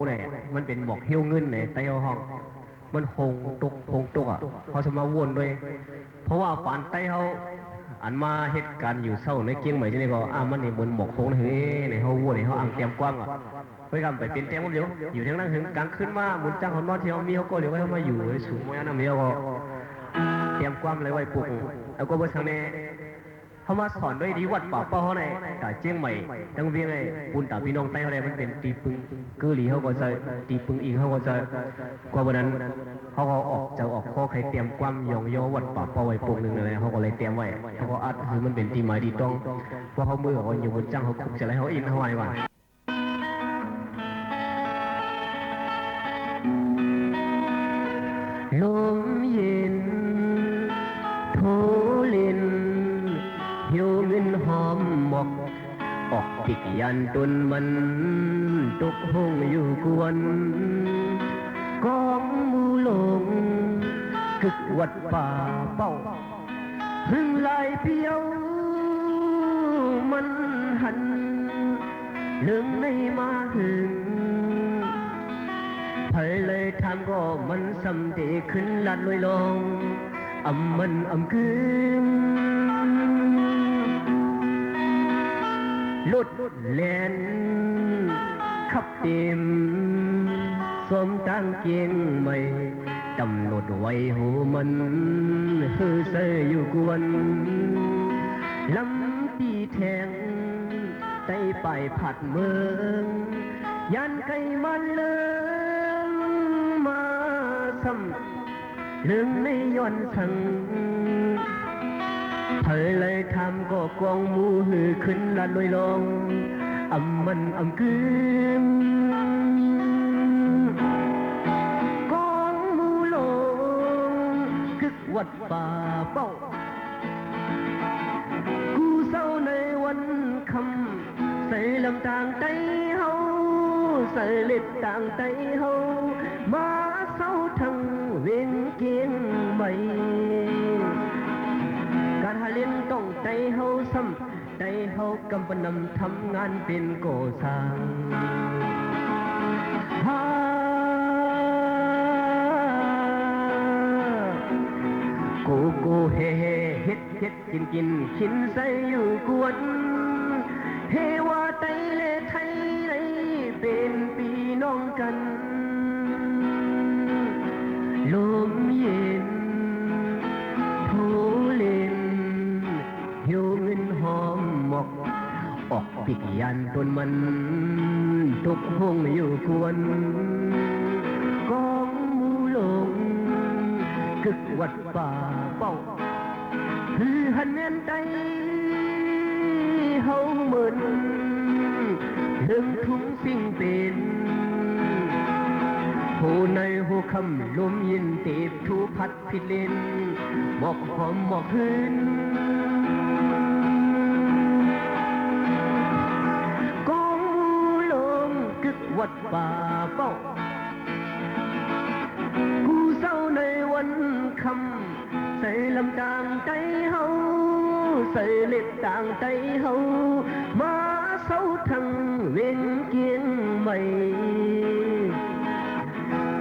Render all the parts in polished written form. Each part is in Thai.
เนี่ยมันเป็นหมอกเฮี้ยวเงินเนี่ยไต้ห้องมันคงตุกอ่ะเขาจะมาวนด้วยเพราะว่าฝันไต้เขาอันมาเหตุการณ์อยู่เศร้าในเกียงใหม่ใช่ไหมก็มันนี่บนหมอกโค้งเฮ้ยในเขาวนในเขาอ่างเตรียมกว้างอ่ะไปกันไปเป็นเตรียมก็เดี๋ยวอยู่ทั้งนั้นถึงกลางคืนมามุนจ้างเขานอนที่เขามีเขาก็เดี๋ยวเขามาอยู่สูงมาน้ำเดียวก็เตรียมกว้างเลยไว้ปลุกแล้วก็เมื่อทางนี้เขามาสอนด้วยดีวัดป่าเป้าเขาในแต่เจียงใหม่ตั้งเวียงไงปุ่นตาพี่น้องใต้เขาได้มันเป็นตีปึงกือหลีเขาก็จะตีปึงอีกเขาก็จะกว่าวันนั้นเขาก็ออกข้อใครเตรียมความยองย่อวัดป่าเป้าไว้ปลูกหนึ่งเลยเขาก็เลยเตรียมไว้เขาก็อัดคือมันเป็นตีหมายดีต้องว่าเขามือเขาอยู่บนจังเขาคุกจะอะไรเขาอินเขาไว้ว่าลมเย็นโทลินหิวเงินหอมหมอกออกปิกยันตนมันตกห้องอยู่กวนกองมูลงกึกวัดป่าเป้าพึ่งลายเปียวมันหันเรื่องในมาหึงไผเลยทำก็มันสำเดขึ้นลัดลอยลงมันกึมลุดแลนขับเต็มสมตั้งเกียงใหม่ตำรวจไว้หูมันเฮือเสยอยู่กวนลำตีแทงไต่ไปผัดเมืองยันไก่มันเลิงมาซ้ำเรื่องในย้อนสั่งเธอเลยทำก็กองมูหือขึ้นละลอยลงมันกึมกองมูลงคึกวัดป่าเป้ากูเศร้าในวันคำใส่ลำต่างใจเฮาใส่เล็ดต่างใจเฮามาเศร้าทั้งเวียนเกียงใหม่การหาเลี้ยงต้องใจเฮาซ้ำใจเฮากำปนำทำงานเป็นก่อสร้างกูเฮเฮ็ดกินใส่อยู่กวนเฮว่าไตเลไทยไรเป็นพี่น้องกันลมเย็นโทเลนหิวเงินหอมหมอกออกปิกยันต้นมันตกห้องอยู่กวนกองมูลงกึกวัดป่าเป้าคือหันเน้นใจเฮาเหมือนเรื่องทุ่งสิ่งเป็นหูในหูคำลมยินตีบทูพัดผิดเลนหมอกหอมหมอกหืนกองลมกึกวัดป่าเป้ากูเศร้าในวันคำใส่ลำต่างใจเฮาใส่เล็ดต่างใจเฮามาเศร้าทั้งเวียนเกียงใหม่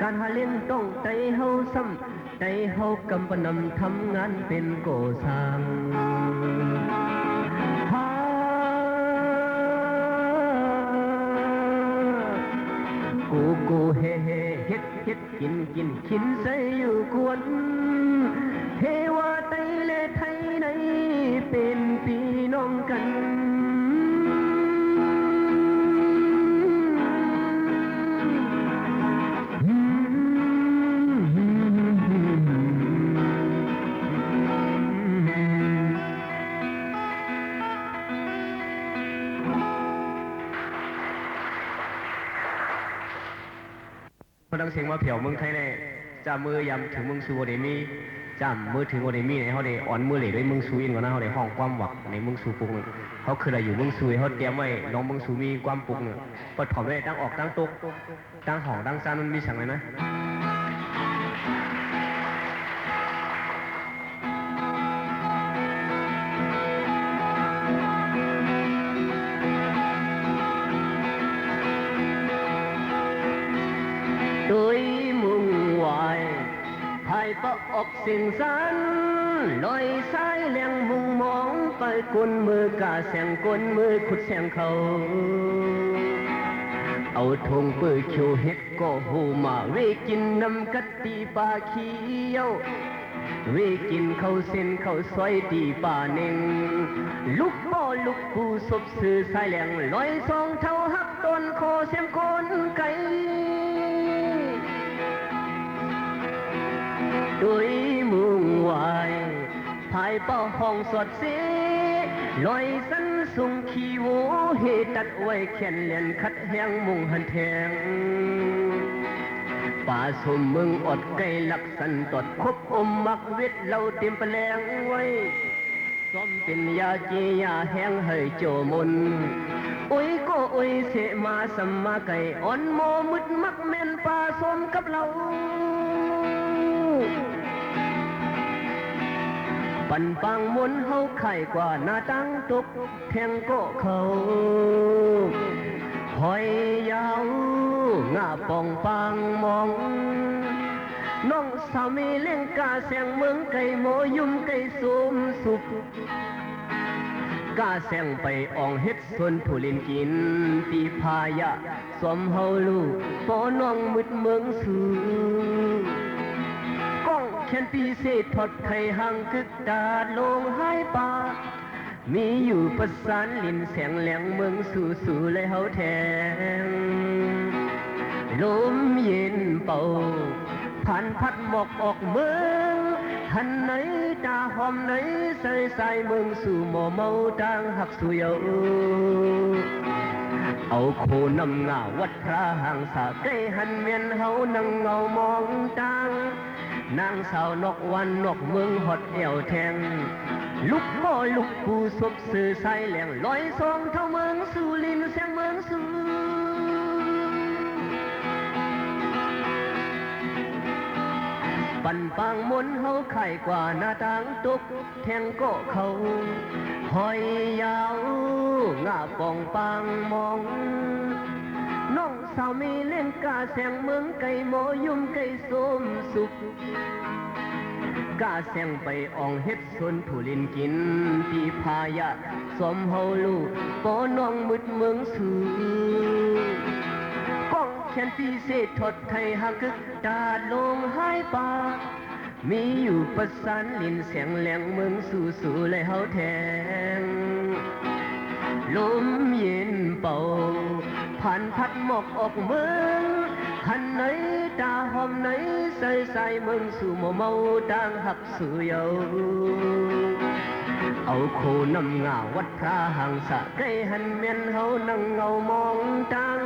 การหาเลี้ยงต้องใจเฮาซ้ำใจเฮากำปนำทำงานเป็นก่อสร้างกูเฮเฮ็ดกินใส่อยู่กวนเฮว่าไตเลไทยในเป็นพี่น้องกันพอดังเสียงมาเผียวเมืองไทยเนี่ยจะมือยำถึงเมืองซูโอเดมีจำมือถึงโอเดมีในเขาได้อ่อนมือเหล่ด้วยเมืองซูอินก่อนนะเขาได้ห้องความหวักในเมืองซูปุกเนี่ยเขาคืออะไรอยู่เมืองซูเขาเตรียมไว้น้องเมืองซูมีความปุกเนี่ยเปิดถอดไว้ตั้งออกตั้งตุกตั้งห้องตั้งซานมันมีสั่งเลยนะ ก ปะออกเสียงสันลอยสายแหลงมุงมองไปกลมือกาแสงกลมือขุดแสงเขาเอาทงปื้อเขียวเฮ็ดก็หูมาเวกินน้ำกัดตีปลาเขียวเวกินข้าวเส้นข้าวซอยตีป่าเน่งลุกบ่อลุกผู้ศพสื่อสายแหลงลอยซองเท่าหักต้นคอเสียงคนไก่ด้วยมุงไหวภายเป้าห้องสวดเสีลอยสันสุงขี้โวเฮตัดไว้แขนเลียนคัดแหงมุงหันแทงป่าสมมึงอดไก่ลักสันตดคบอมมักเวทเราเต็มแปลงไว้ซ้อมเป็นยาจียาแห้งให้โจมนโอ้ยก็โอ้ยเสมาสัมมาไก่อ่อนโมมึดมักแม่นป่าสมกับเราปันปังมนเฮาไข่กว่าหน้าตั้งตกแทงก็เขาหอยยาวงาปองปังมองน้องสามีเลี้ยงกาแสงเมืองไก่โมยุ่มไก่สมสุกกาแสงไปอ่องเฮ็ดส่วนทุลินกินตีพายะสวมเฮาลูกปอน้องมืดเมืองสูก้องแขนปีเศษทอดไข่ห่างกึกดาดลงหายป่ามีอยู่ประสานลินแสงแหลงเมืองสู่สู่เลยเฮาแทงลมเย็นเป่าผ่านพัดหมอกออกเมืองทันไหนตาหอมไหนใส่ใส่เมืองสู่หมอเมาต่างหักสู่เยาเอาโคนำงาวัดพระห่างสาใกล้หันเมียนเฮานั่งเงามองต่างนางสาวนกวันนกเมืองหดเอวแทงลุกบ่ลุกผู้ศพสื่อใส่แหลงลอยซองเท่าเมืองสู่ลินแสงเมืองสู่ปันปังมนเฮาไข่กว่าหน้าต่างตกแทงก็เขาหอยยาวงาปองปังมองน้องสาวมีเล่นกาแสงเมืองไก่โมยุ่มไก่สมสุกกาแสงไปอ่องเฮ็ดส่วนทุลินกินตีพายะสมเฮาลูกปอน้องมืดเมืองสูก้องแขนปีเศษทอดไทยหักกึกดาดลงหายป่ามีอยู่ประสานลินเสียงแหลงเมืองสู่สู่เลยเฮาแทงลมเย็นเป่าผ่านพัดหมอกออกเมืองหันไหนตาหอมไหนใส่ใส่เมืองสู่หมอเมาต่างหักสู่เยาเอาโคนำงาวัดพระห่างสะใกล้หันเมียนเฮานั่งเงามองต่าง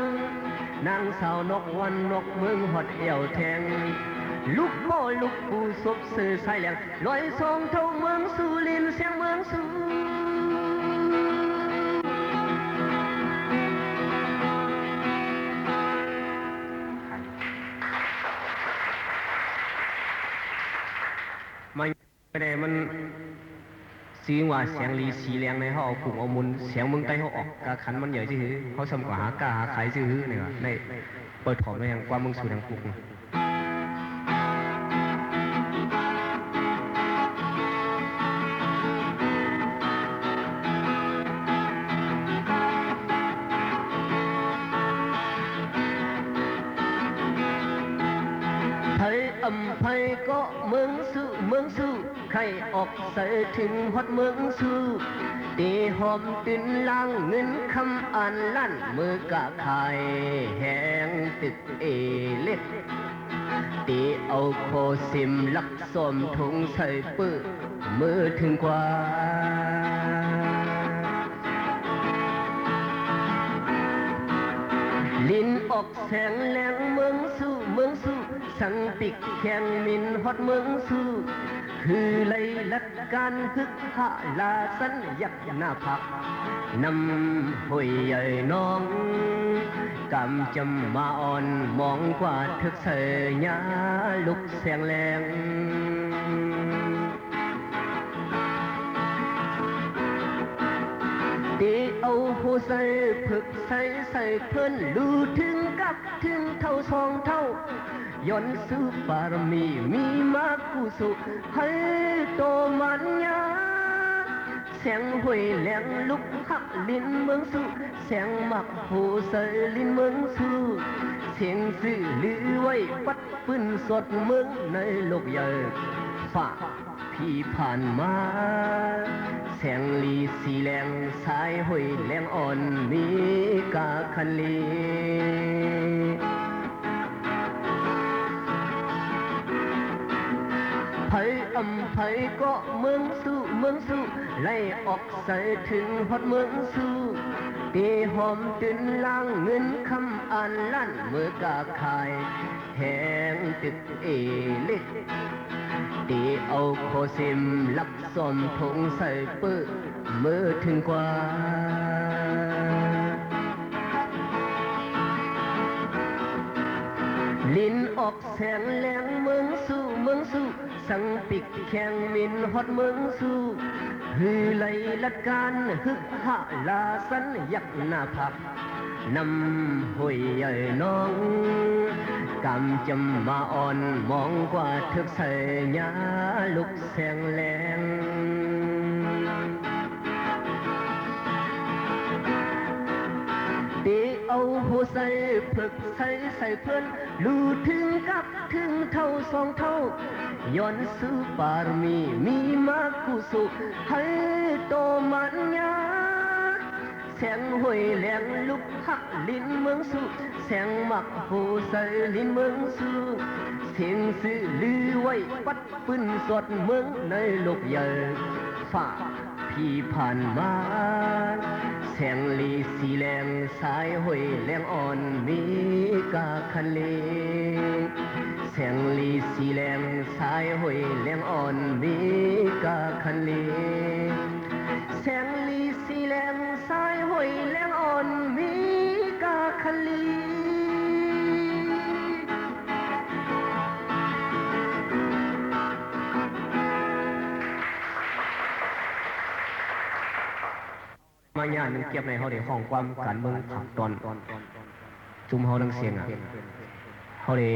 นางสาวนกวันนกเมืองหดเอวแทงลุกบ่ลุกผู้ศพสื่อสายแหลงลอยซองเท่าเมืองสู่ลินเสียงเมืองสู่ไม่ได้มันซีงว่าเสียงลีสีแรงในเขาเอาปุ่งเอามุนเสียงเมืองใต้เขาออกกาขันมันใหญ่ซื่อเขาสมกว่าหากาหาขายซื่อเนี่ยในเปิดถอดมาอย่างกว่าเมืองสู่ทางปุ่งไผก็เมืองสู่ใครออกใส่ถึงฮอดเมืองสู่ตีหอมตินล่างเงินคำอ่านลั่นมือกะขายแหงตึกเอเล็กตีเอาโคซิมลักสมถุงใส่ปื้อมือถึงกว่าลิ้นออกแสงแหลงเมืองสู่สังปิกแข่งมินฮอดเมืองสู่คือไล่ลัดการฮึกหะลาสันยักหน้าผักนำหอยใหญ่น้องกำจำมาอ่อนมองกว่าทึกเสยญาลุกแสงแรง ตีเอาหัวใส่ผึกใส่เพิ่นรู้ถึงกับถึงเท่าสองเท่าย้อนสืบารมีมีมากกุสุให้โตมันยาเสียงห้วยแหลงลุกหักลิ้นเมืองสู่เสียงหมักหูใส่ลิ้นเมืองสู่เสียงสื่อลือไว้ปัดปืนสดเมืองในโลกใหญ่ฝ่าพี่ผ่านมาแสงลีสีแหลงสายห้วยแหลงอ่อนมีกาคันลีไผไผก็เมืองสู่ไล่ออกใส่ถึงฮอดเมืองสู่ตีหอมตื่นล้างเงินคำอ่านลั่นเมื่อกาขายแหงตึกเอเล็กตีเอาโคซิมลักสมทงใส่ปื้อเมื่อถึงกว่าลิ้นออกแสงแหลงเมืองสู่สังปิกแข่งมินฮอดเมืองสู่ฮือไหลลัดการฮึกหะลาสันยักหน้าผักนำห้วยใหญ่น้องกำจำมาอ่อนมองกว่าทึกใส่ยาลุกแสงแหลงตีเอาหัวใส่ผึกใส่เพิ่นรู้ถึงกับถึงเท่าสองเท่าย้อนสืบารมีมีมากกุสุให้โตมันยาแสงห้วยแหลงลุกหักลิ้นเมืองสู่แสงหมักหูใส่ลิ้นเมืองสู่เสียงสื่อลือไว้ปัดปืนสดเมืองในโลกใหญ่ฝ่าพี่ผ่านมาแสงลีสีแหลงสายห้วยแหลงอ่อนมีกาคันลีแสงลีสีแหลงสายห้วยแหลงอ่อนมีกาคันลีแสงลีสีแหลงสายห้วยแหลงอ่อนมีกาคันลีมาญาหนึ่งเก็บในเขาได้ห้องความการเมืองผักตอนจุ่มเขาดังเสียงอ่ะเขาได้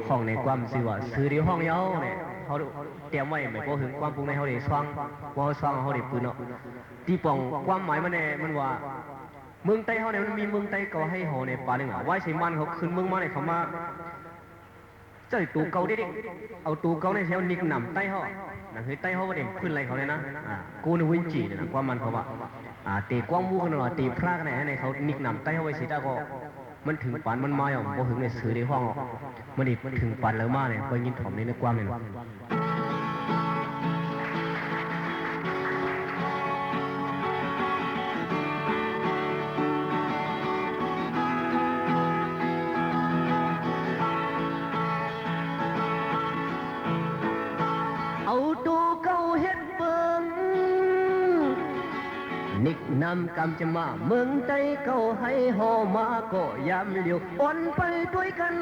ห้องในความสื่อว่าสื่อที่ห้องเย้าเนี่ยเขาเตรียมไว้ไม่พอถึงความปรุงในเขาได้ฟังว่าเขาฟังเขาได้ปืนเนาะที่ปองความหมายมันเนี่ยมันว่าเมืองไต้เขาเนี่ยมันมีเมืองไต้ก็ให้เขาในป่าหนึ่งว่าไว้ใช้มันเขาขึ้นเมืองมาเนี่ยเขามาเจ้าตูเกาได้ดิเอาตูเกาในแถวนิกหนำไต้เขานั่นคือไต้เขาว่าเด็กขึ้นอะไรเขาเนี่ยนะกูในวินจีเนี่ยนะความมันเขาว่าตีกว้างมูกันหน่อยตีพระกันไหนให้เขานิกนำใต้เขาไว้สิจ้าก็มันถึงปานมันมาอย่างพอถึงในสื่อในห้องมันดิถึงปานแล้วมาเนี่ยพอยินถ่อมในกว้างเนี่ยเอาตัวเก่าเฮ็ดเบิ่งนิกนำกำจะมาเมืองไต้เก่าให้หอมาก็ยามเหลียวอ่อนไปด้วยกัน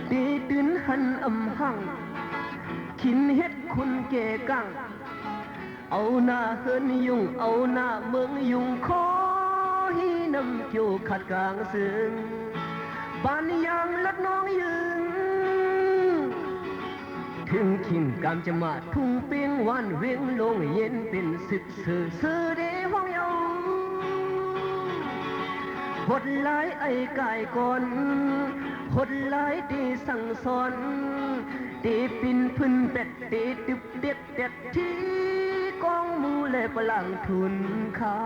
ตีตื่นหันหังขินเฮ็ดคุณเกกังเอาหน้าเฮินยุงเอาหน้าเมืองยุงขอให้นำเกี่ยวขัดกลางซึ่งบ้านยางลัดน้องยืนถึงขินกำจะมาทุ่งเปียงวันเวียงลงเย็นเป็นสิบสื่อเดห้องเยาหดลายไอ้กายก่อนหดลายตีสั่งสอนตีปินพื้นเป็ดตีตึบเด็ดที่กองมูและปลังทุนเขา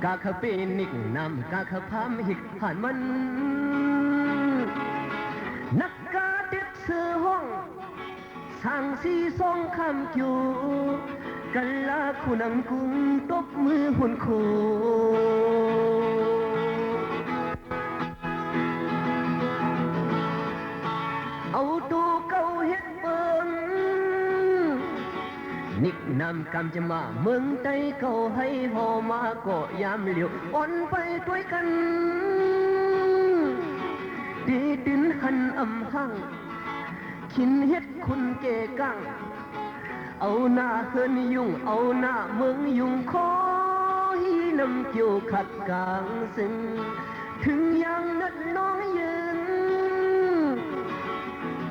กาขเปนิกนำกาขพามหิกผ่านมันนักกาเด็กเสือห้องสั่งสีสองคำอยู่กันลาคุณนำกุ้งตบมือหุ่นคู่เอาตัวเก่าเฮ็ดเบิ่งนิกนำกำจะมาเมืองไต้เก่าให้หอมาก็ยามเหลียวอ่อนไปด้วยกันดีดินหันหังขินเฮ็ดคุณเกกัง เอาหน้าเฮินยุ่งเอาหน้าเมืองยุ่งขอให้นำเกี่ยวขัดกลางซึ่งถึงยังนัดน้องยืน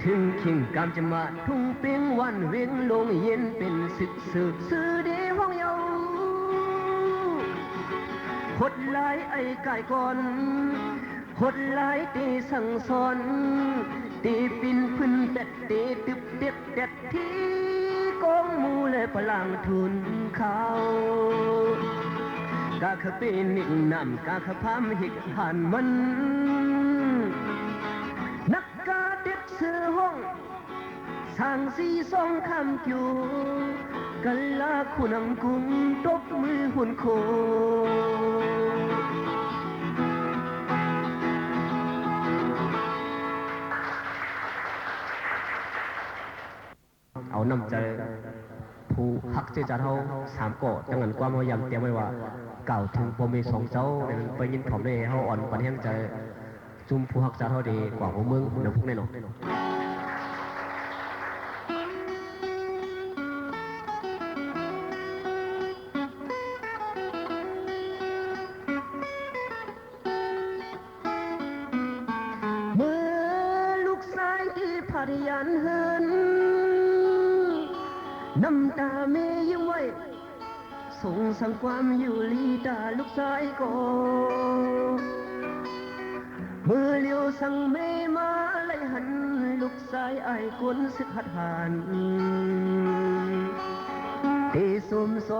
ถึงขิงกามจะมาทุ่งเปียงวันเวียงลงเย็นเป็นศึกสืบซื้อเดห้องเยาหดลายไอ้กายก่อนหดลายตีสั่งสอนตีปินพื้นเด็ดตีตึบเด็ดเด็ดที่กองมูและพลังทุนเขากาขเป็นนิ่งนำกาขพามหิกหันมันนักกาเด็กเสือห้องสร้างสีสองคำอยู่กันลาคุณังกุงตบมือหุ่นโคเอานำใจผู้ฮักเจจาเท่าสามเกาะจังหันความพยายามเตรียมไว้ว่าเก่าถึงพอมีสองเจ้าไปยินผมได้เฮาอ่อนปันแห้งใจจุ่มผู้ฮักจาเท่าดีกว่าหัวเมืองเดี๋ยวพวกนี้เนาะเมื่อลูกชายที่พายันเฮินน้ำตาเมยิ้มไว้ส่งสั่งความอยู่ลีตาลูกชายก็เมื่อเลี้ยวสั่งเมมาไล่หันลูกชายไอ้คนสึกหัดหันตีส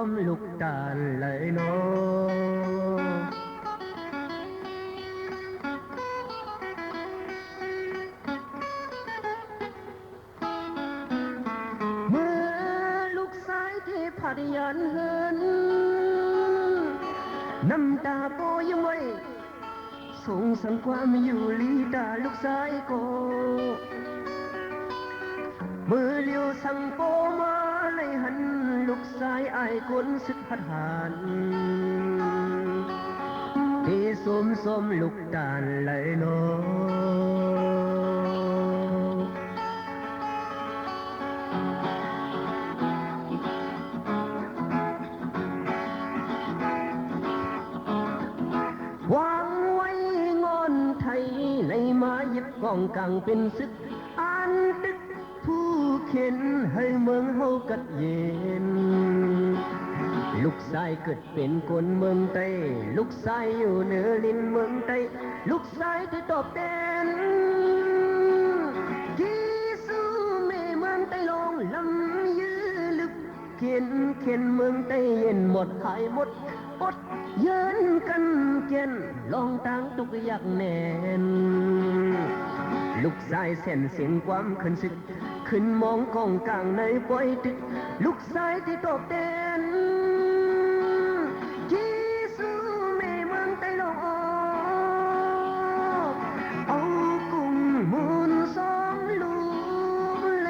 มลูกตาเลยเนาะพายันเฮินน้ำตาโปยิ้มไว้ส่งสั่งความอยู่ลีตาลูกชายโกเมื่อเลี้ยวสั่งโปมาเลยหันลูกชายไอ้คนสึกพัดหันที่สมลูกตาเลยเนาะวางไว้งอนไทยในมาเย็บกองกังเป็นศึกอันตึกผู้เข็นให้เมืองเฮากัดเย็นลูกชายเกิดเป็นคนเมืองไต้ลูกชายอยู่เหนือลินเมืองไต้ลูกชายที่ตอบแทนที่สู้แม่เมืองไต้ลงลำยื้อลึกเข็นเมืองไต้เย็นหมดหายหมดอดเยินกันเกียนลองต่างตุกอยากแน่นลูกชายเส้นเสียงความขึ้นสึกขึ้นมองกองกลางในปล่อยตึกลูกชายที่ตอบแทนที่สู้แม่เมืองไต้ลงเอากุ้งมูลสองลูกแล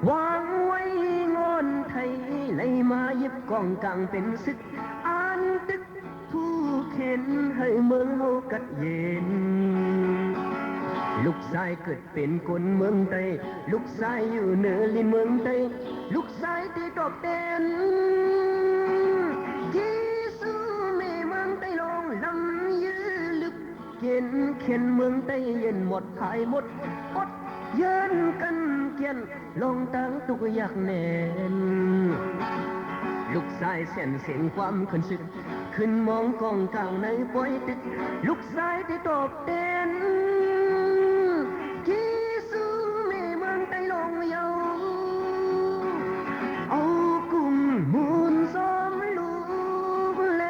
วางไว้งอนไทยในมาเย็บกองกลางเป็นศึกอันตึกผู้เข็นให้เมืองเฮากัดเย็นลูกชายเกิดเป็นคนเมืองไต้ลูกชายอยู่เหนือลินเมืองไต้ลูกชายที่ตอบแทนที่สู้แม่เมืองไต้ลงลำยื้อลึกเข็นเมืองไต้เย็นหมดหายหมดอดเยินกันเกียนลองตั้งตุกอยากแน่นลูกชายเส้นเสียงความขึ้นสึกขึ้นมองกองกลางในปล่อยตึกลูกชายที่ตอบแทนที่สู้แม่เมืองไต้ลงเยาเอากุ้งมูลสมลูกแล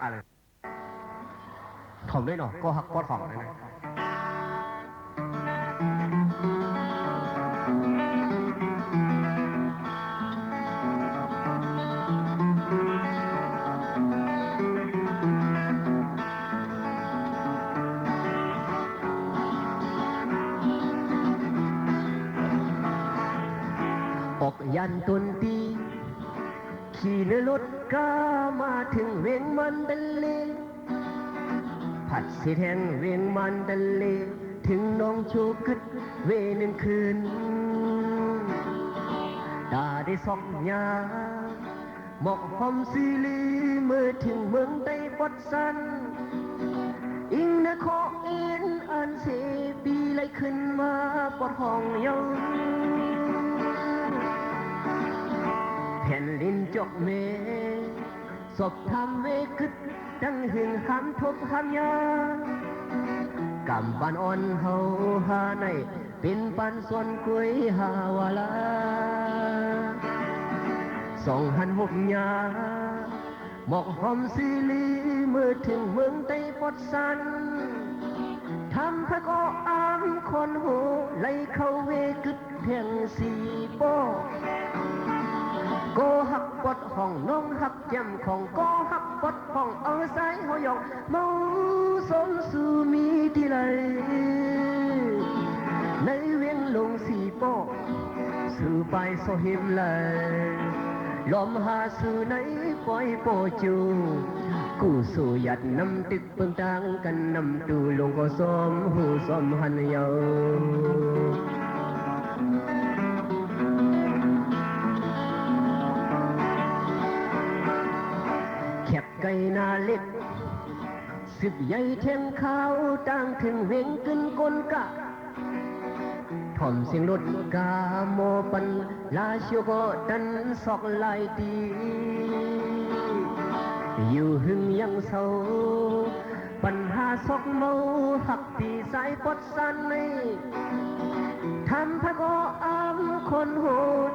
อะไรถมด้วยเนาะก็หักปอดของเลยนะ นตนตีขี่ในรถก็มาถึงเวียงมันเดลเลผัดสีแทงเวียงมันเดลเลถึงน้องโชกึดเวนึงคืนตาได้ส่องยาหมอกหอมซีลีเมื่อถึงเมืองใต้ปดสันอิงนะขอเอ็นอันเสปีไหลขึ้นมาปดห้องเยาแผ่นดินจกเมศพทำเวกึดดังหึงหันทบหันยากำบันอ่อนเฮาหาในเป็นปันส่วนกุยหาวาลาสองหันหกยาหมอกหอมซีลีเมื่อถึงเมืองใต้ปดสันทำพระก็อามคนหูไหลเข้าเวกึดเพียงสีโปโกหักปดห้องน้องหักยำของโกหักปดห้องเอาสายเขาหยอกเมาสมสู่มีที่ไรในเวียงลงสีโปสื่อไปโซหิมเลยลมหาสื่อในปล่อยโปจูกูสู่หยัดน้ำตึกเปิงต่างกันน้ำตูลงก็สมหูสมหันเยาแคบไก่นาเล็กสิบใหญ่เทียงขาวต่างถึงเวงกึนกลกะถ่อมเสียงรถกาโมปันลาชิวก็ดันสอกลายตีอยู่หึงยังเศร้าปัญหาสอกเมาหักตีสายปดสันในทำพะก็อามคนโห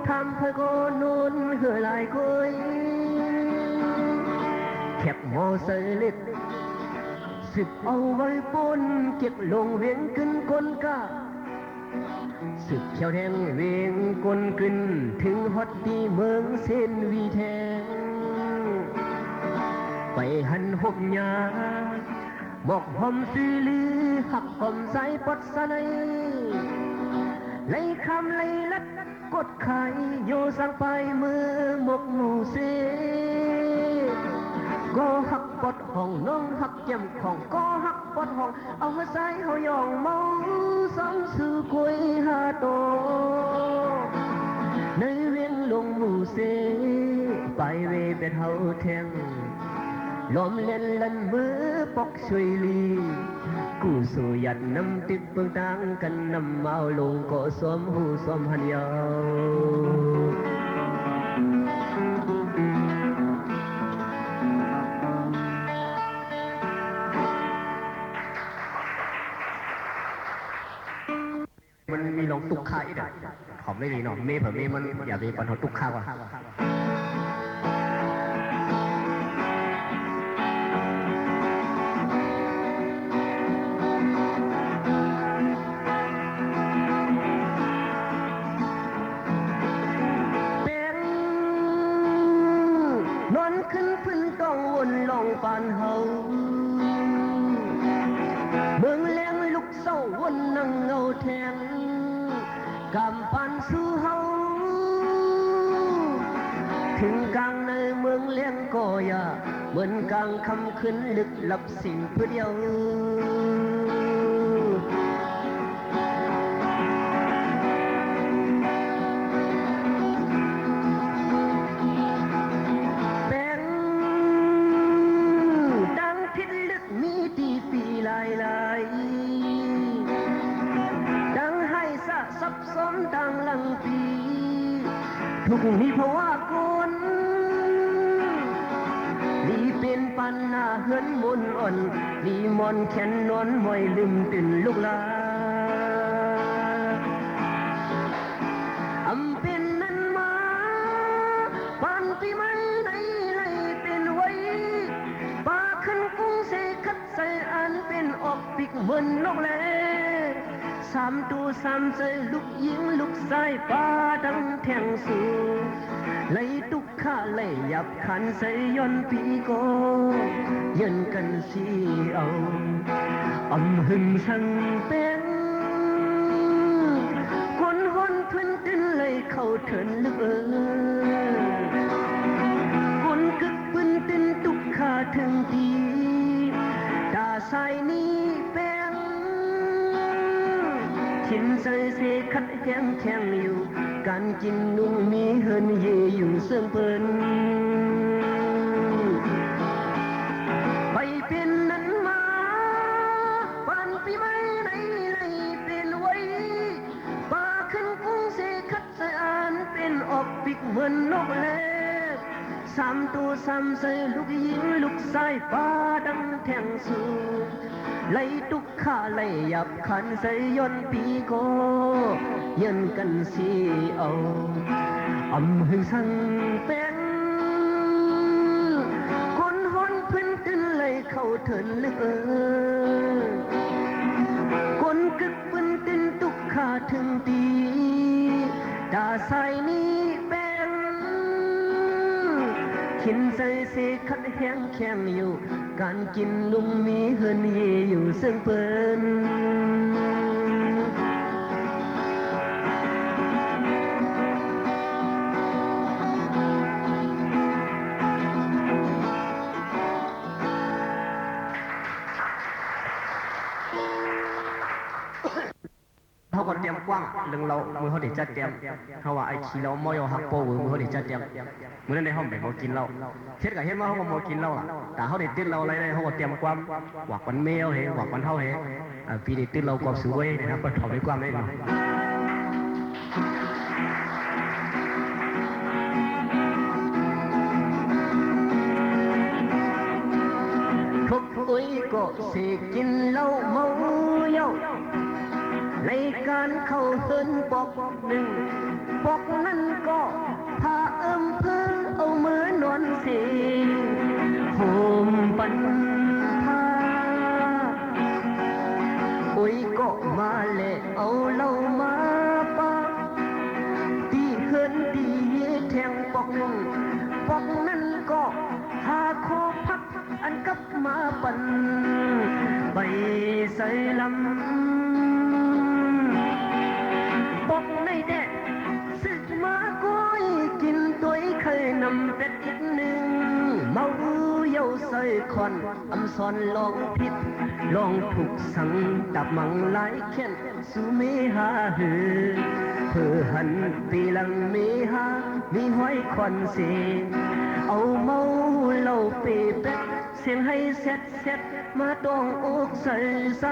ทำพะก็นุนเหือลายกุยแคบโมเสลิดสิบเอาไว้ปนเก็บลงเวียงขึ้นกลกะสึกเขียวแทงเวียงกลกึนถึงฮอตตีเมืองเส้นวีแทงไปหันหกยาหมอกหอมซีลีหักหอมสายปดสะในไล่คำไล่ลัดกดไข่โยสังไปมือหมกหมูเสก็หักปดห้องน้องหักยำของก็หักปดห้องเอาหัวใจเขายองเมาสองสื่อกุยหาโตในเวียงลงหมูเสไปเวเป็นเฮาแทงลมเล่นลันมือปกช่วยลีกูสู่หยัดน้ำติดเบื้องต่างกันน้ำเมาลงก็สวมหูสวมหันยาวมันมีลองตุกข้าอีกเขาไม่มีเนาะเมย์เผื่อเมย์มันอย่าไปปันเขาตุกข้าว่ะนอนขึ้นพื้นต้องวนลองปานเฮาเมืองแรงลุกเศร้าวนนั่งเงาแทงกำปันสู้เฮาถึงกลางในเมืองเลี้ยงก็อย่าเหมือนกลางคำขึ้นลึกลับสิ่งเพื่อเดียวแบ่งดังพิษลึกมีตีปีลายลายดังให้สะสับสนดังลังปีทุกนี้เพราะว่าคนลีเป็นปันหน้าเฮือนมนอ่อนลีมอนแขนนอนมวยลืมตื่นลูกลาอำเป็นนั้นมาปันปีมันในไรเป็นไว้ปาขึ้นกุ้งเสกัดใส่อันเป็นออกปิกเหมือนนกแลสามตัวสามใจลูกยิงลูกชายป้าดังแทงสูไล่ตุกข้าไล่หยับขันใส่ย้อนปีโกยืนกันสีเอาอำหึงสังเป็นคนหอนพื้นตื่นไล่ เข้าเถินลึกคนกึกปืนตินตุกขาถึงทีตาสายนี้เป็นขินใส่เสขัดแข็งแข็งอยู่การกินนุ่งมีเฮินเยอยู่เสื่องเพิ่นไปเป็นนั้นมาปันปีไม่ในเป็นไว้ป่าขึ้นกุ้งเสขัดใส่อ่านเป็นออกปิกเหมือนนกเล็กสามตัวสามใส่ลูกยิงลูกสายฟ้าดังแทงสูงไล่ตุกขาไล่หยับขันใส่ย่นปีโกเย็นกันสีเอาอำหึงสั่งเป็นคนฮอนพื้นตื้นไล่เข้าเถินลึกคนกึกปืนตื้นตุกขาถึงตีตาสายนี้เป็นขินใส่เสขัดแห้งแข็งอยู่การกินลุงมีเฮินเยอยู่ซึ่งเปิ้นเขาก็เตรียมกว้างเรื่องเรามือเขาเด็ดจัดเตรียมเขาว่าไอ้ขี้เราไม่ยอมหักโป้มือเขาเด็ดจัดเตรียมมือนั้นในห้องแบ่งเขากินเราเฮ็ดกับเฮ็ดมาเขาก็มากินเราล่ะแต่เขาเด็ดติดเราอะไรเขาก็เตรียมความหวักวันเมลเฮหวักวันเท่าเฮปีนี้ติดเราความสวยนะครับก็ถอดด้วยความได้หน่อยทุกอุ้ยก็สิกินเหล้าเมาเย้าในการเข้าเฮินปอกหนึ่งปอกนั้นก็พาเพิ่งเอามือนอนเสีโฮมปันพาอุ้ยก็มาเละเอาเหล้ามาปาตีเฮินตีแทงปอกหนึ่งปอกนั้นก็หาคอพักอันกับมาปันใบใส่ลำปอกในแดดสึกมาก้อยกินตัวเคยนำเป็ดอีกหนึ่งเมาเย้าใส่คอนอำสอนลองผิดลองถูกสั่งดับมังหลายแค้นสู่เมหาหือเพื่อหันปีหลังเมหามีห้อยควันเสเอาเมาเหล้าเปเป็ดเสียงให้เซ็ดมาดองอกใส่ใส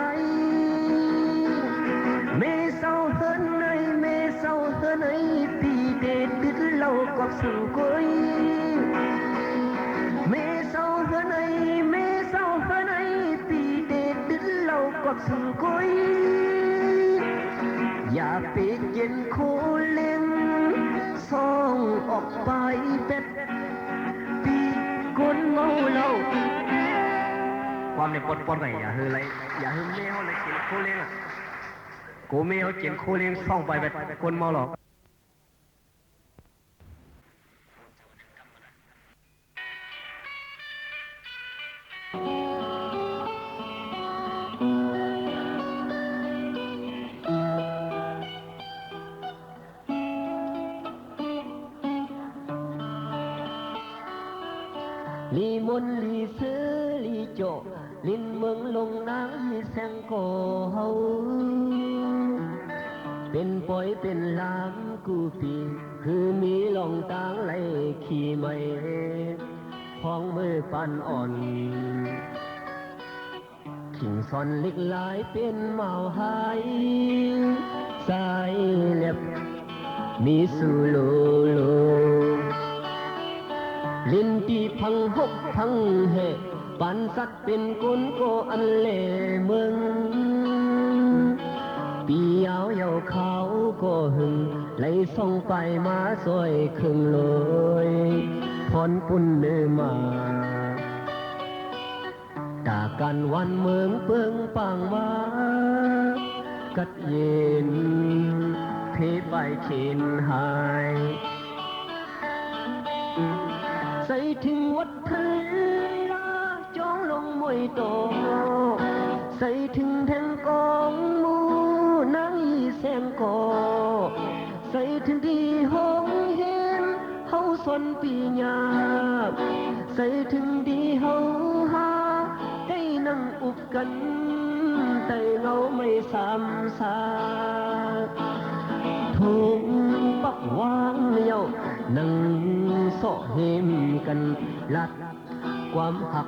เมเศร้าเฮินในเมเศร้าเฮินในปีเด็ดติดเหล้ากับสู่กุยเมเศร้าเฮินในเมเศร้าเฮินในปีเด็ดติดเหล้ากับสู่กุยอย่าไปกินโคเล่นส่องออกไปเป็ดปีคนเมาเหล้าความเนี่ยปนๆไงอย่าฮืออะไรอย่าฮือเมเขาเลยกินโคเล่นกูเมเขากินโคเล่นส่องไปแบบคนเมาหรอกลีมนลีเสือลีโจลินเมืองลงน้ำมีแสงโกเฮาเป็นปอยเป็นลามกูปีคือมีลองตางไหลขี่ไม่พ้องมือปันอ่อนขิงซอนเล็กหลายเป็นเมาหายสายเล็บมีสูโลโลลินตีพังหกพังเหปันสัตว์เป็นกุนโกอันเล่เมืองปียาวเยาเขาก็หึงไหลส่องไปมาสวยครึ่งลอยพรปุ่นเนื้อมาตากันวันเมืองเปิงปังมากัดเย็นเพไปเข็นหายใส่ถึงวัดทะเลจองลงมวยโตใส่ถึงแทงกองมูนางอีแสงโก ใส่ถึงดีห้องเห็นเฮาสนปีหยาบใส่ถึงดีเฮาหาให้นั่งอุบกันแต่เงาไม่ซ้ำซากทุ่งปักวางเยานั่งโซเฮมกันลัดความหัก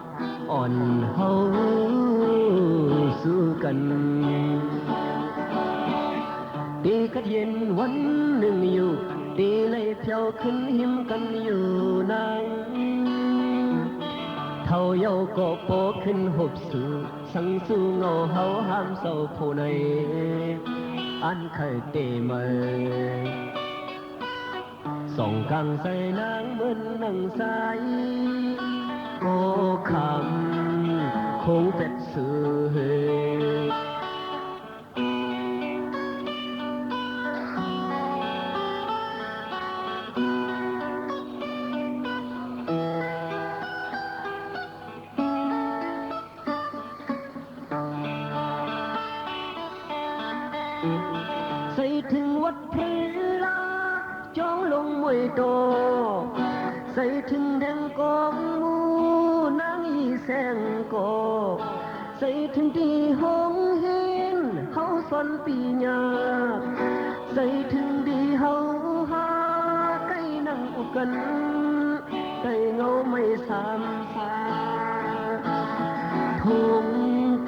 อ่อนเฮาสู้กันตีกัดเย็นวันหนึ่งอยู่ตีเลยเพียวขึ้นหิมกันอยู่นั่งเท่าเยาก็โปขึ้นหบสู่สังสู้เงาเฮาห้ามเศร้าผู้ในอันเคยเตมาส่องกังใส่นางเหมือนนางสายโอ้คำคงเป็ดเสือใส่ถึงวัดเพลาจ้องลงมวยโตใส่ถึงแดงกองมูนางอีแสงโกใส่ถึงที่ห้องเห็นเฮาสอนปีหยาใส่ถึงดีเฮาหาใกล้นั่งอุกันใกล้เงาไม่ซ้ำซาทุ่ง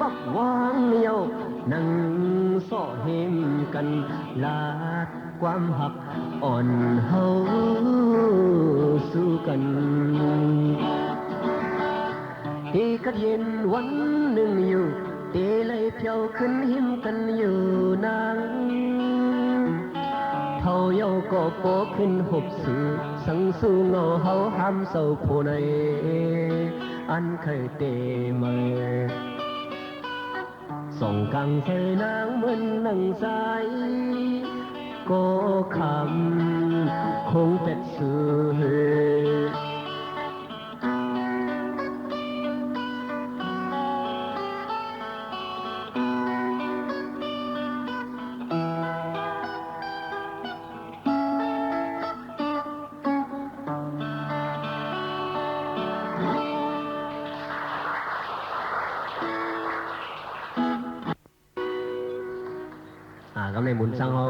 ปักวางเยานั่งโซเฮมกันลาดความหักอ่อนเฮาสู้กันตีกัดเย็นวันหนึ่งอยู่ตีเลยเพียวขึ้นหิมกันอยู่นั่งเท่าเยาก็โปขึ้นหบสื่อสังสู้เงาเฮาห้ามเศร้าผู้ในอันเคยเตมาส่องกังใส่นางเหมือนนางสายก็คำคงเป็ดเสือกำในหมุนสร้างเขา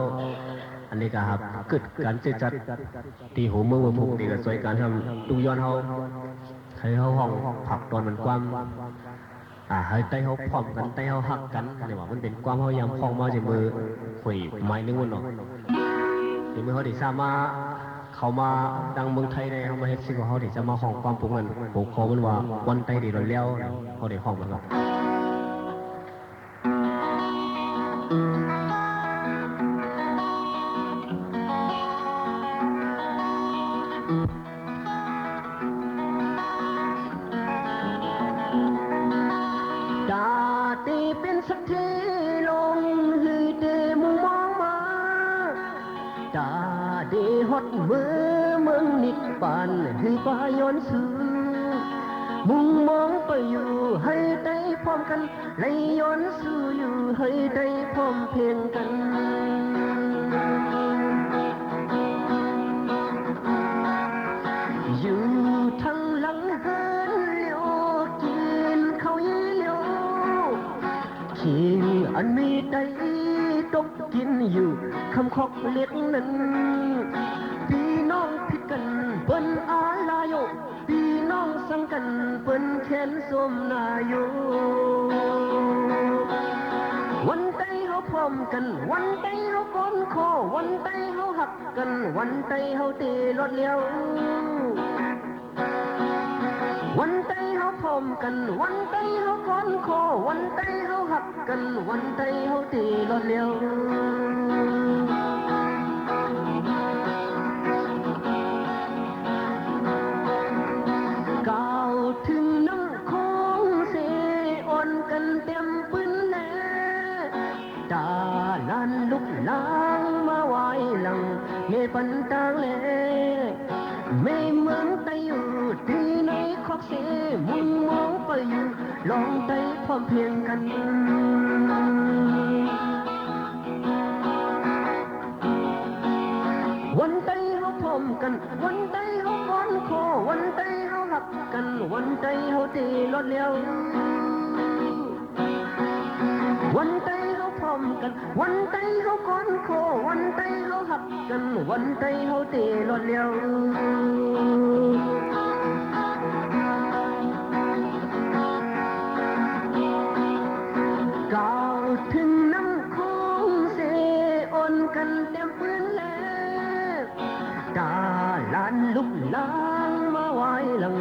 อันนี้ก็ครับเกิดการเจจัดตีหูเมืองมาผูกตีกับสวยการทำดูย้อนเขาให้เขาห้องผักตอนมันความให้ไตเขาพร้อมกันไตเขาหักกันเนี่ยว่ามันเป็นความเขายำคล้องมาจากมือขุยไม้นึงวันเนาะในเมื่อเขาได้ทราบมาเขามาดังเมืองไทยได้เขามาเฮ็ดสิ่งของเขาได้จะมาห้องความผูกมันผูกคอมันว่าวันไตได้รอยเลี้ยวเขาได้ห้องมันก็สักทีลงฮือเดมุมองมาตาเดฮอดเมื่อเมืองนิดปานฮือปาย้อนซื้อมุงมองไปอยู่ให้ได้พร้อมกันเลยย้อนซื้ออยู่ให้ได้พร้อมเพียงกันอยู่ทั้งหลังเฮินเลี้ยวกินข้าวยี่เลี้ยวทิ้งอันมีได้ตกกินอยู่คำคอกเล็กนั้นพี่น้องผิดกันเปิ้นอาลาโยพี่น้องสังกันเปิ้นแขนสวมนาโยวันใดเขาพร้อมกันวันใดเขาก้นคอวันใดเขาหักกันวันใดเขาตีรถเลี้ยววันใดเขาพร้อมกันวันใดเขาก้นคอวันใดเขาหักกันวันใดเขาตีรถเลี้ยวก้าวถึงน้ำคงเสอ่อนกันเต็มปืนแลตาลันลุกล้างมาไว้หลังเงปันตางเลไม่เหมือนไตอยู่ที่ในคอกเสมุงมองไปอยู่ลองไตพร้อมเพียงกัน อมกันวันใดเฮาก้อนคอวันใดเฮาหักกันวันใดเฮาตีรถเลี้ยววันใดเฮาพร้อมกันวันใดเฮาก้อนคอวันใดเฮาหักกันวันใดเฮาตีรถเลี้ยวกล่าวถึงน้ำคงเสอ่อนกันเต็มปืนแล้วตาลานลุกลางมาไว้หลัง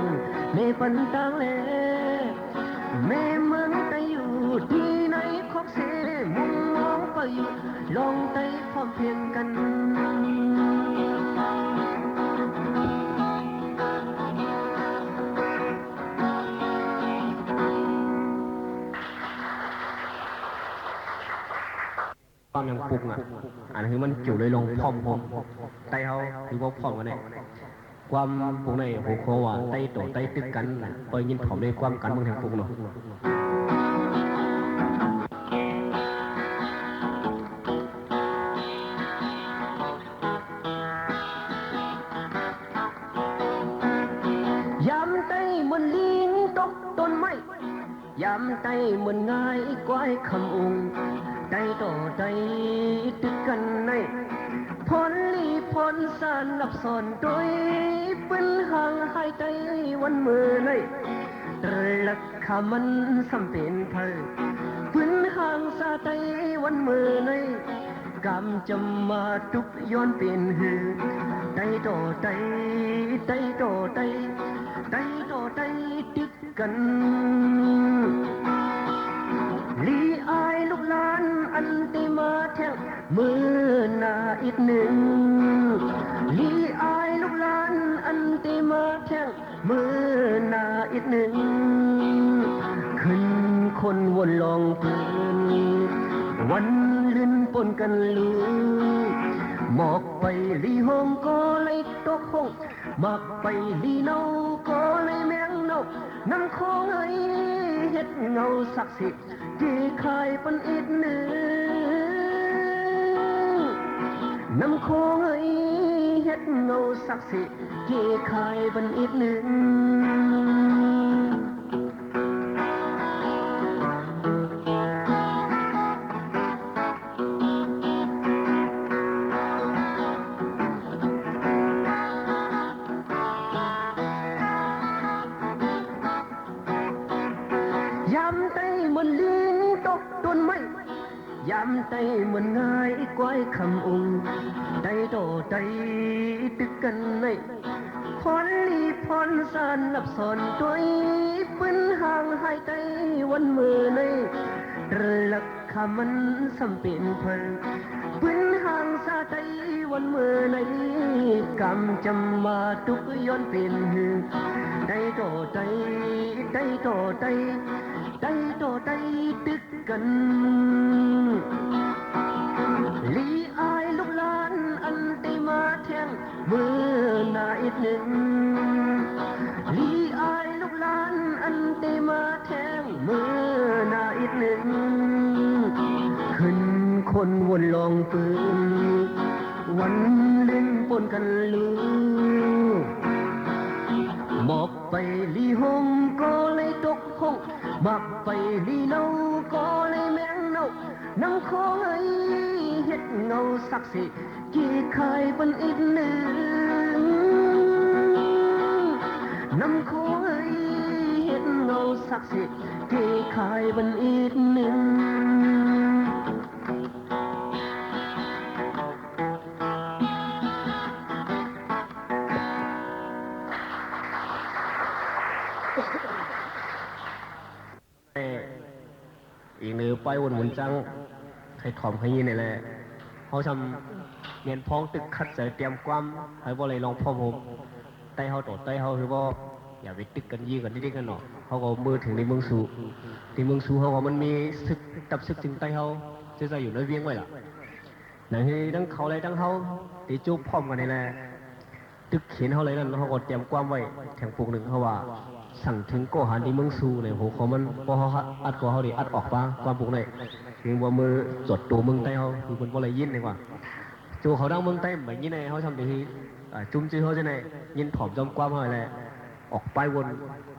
ในปันตังแล้วแม่เมืองแต่อยู่ที่ไหนคอกเสมุงมองไปอยู่ลองไต่พร้อมเพียงกันความยังปรุงอันคือมันจุเลยลงพร้อมผมไตเขาคือว่าพร้อมกันเนี่ยความปรุงในหัวข้อว่าไตโตไตตึกกันไปยินผมในความกันเมืองแห่งปรุงเนาะยามไตมันลิงตกต้นไม้ยามไตมันง่ายกวายคำองไตโตไตตึกกันในพรลีพรสารนับสอนโดยปืนห่างหายใจวันมือในตรักขามันสำเป็นเพลปืนห่างสาใจวันมือในกำจำมาทุกย้อนเป็นหือไตโตไตไตโตไตไตโตไตตึกกันลีอายลูกหลานอันติมาแท่งมือหน้าอีกหนึ่งลีอายลูกหลานอันติมาแท่งมือหน้าอีกหนึ่งขึ้นคนวนลองปืนวันลื่นปนกันลือหมอกไปลีห้องก็เลยตกห้องหมักไปลีเนาก็เลยแมงเนาน้ำคงเอ้ยเฮ็ดเงาศักดิ์สิทธิ์ที่คายปันอีกหนึ่งน้ำคงเอ้ยเฮ็ดเงาศักดิ์สิทธิ์ที่คายปันอีกหนึ่งยามไตมันลิงตกต้นไม้ยามไตมันง่ายกวายคำองไตโตไตตึกกันในพรลีพรสารนับสอนตัวปืนห่างหายใจวันมือในรักขามันสำเป็นเพลปืนห่างสาใจวันมือในกำจำมาทุกย้อนเป็นหือไตโตไตไตโตไตไตโตไตตึกกันลีอายลูกหลานอันได้มาแท่งมือหน้าอีกหนึ่งลีอายลูกหลานอันได้มาแท่งมือหน้าอีกหนึ่งขึ้นคนวนลองปืนวันเล่นปนกันลือหมอกไปลีห้องก็เลยตกห้องหมักไปลีเนาก็เลยแมงเนาน้ำคงเอ้ยเฮ็ดเงาศักดิ์สิทธิ์กี่คายปันอีกหนึ่งน้ำคงเอ้ยเฮ็ดเงาศักดิ์สิทธิ์กี่คายปันอีกหนึ่งอีกหนึ่งไปวนหมุนจังใครถอมใครยินนี่แหละเขาทำเมียนพ้องตึกคัดเสียเตรียมความให้บ่เลยลองพ่อผมไต้เขาโตไต้เขาคือว่าอย่าไปตึกกันยี่กันนิดๆกันหน่อยเขาก็มือถึงในเมืองสูที่เมืองสูเขาก็มันมีศึกตับศึกถึงไต้เขาจะอยู่ในเวียงไว้ล่ะไหนที่ทั้งเขาเลยทั้งเขาตีจุบพร้อมกันนี่แหละตึกเขียนเขาเลยนั่นเขาก็เตรียมความไว้แทงปลูกหนึ่งเขาว่าสั่งถึงโกหันที่เมืองสูเนี่ยโหเขามันพอเขาอัดก็เขาดิอัดออกบ้างความปลูกเนี่ยคือว่ามือจดตัวเมืองไต้เขาคือคนบ่เลยยินดีกว่าจูเขาดังเมืองไต้แบบนี้เนี่ยเขาทำดีที่ จุ่มจื้อเขาจะไหนยินถอมจอมความเขาอะไรออกไปวน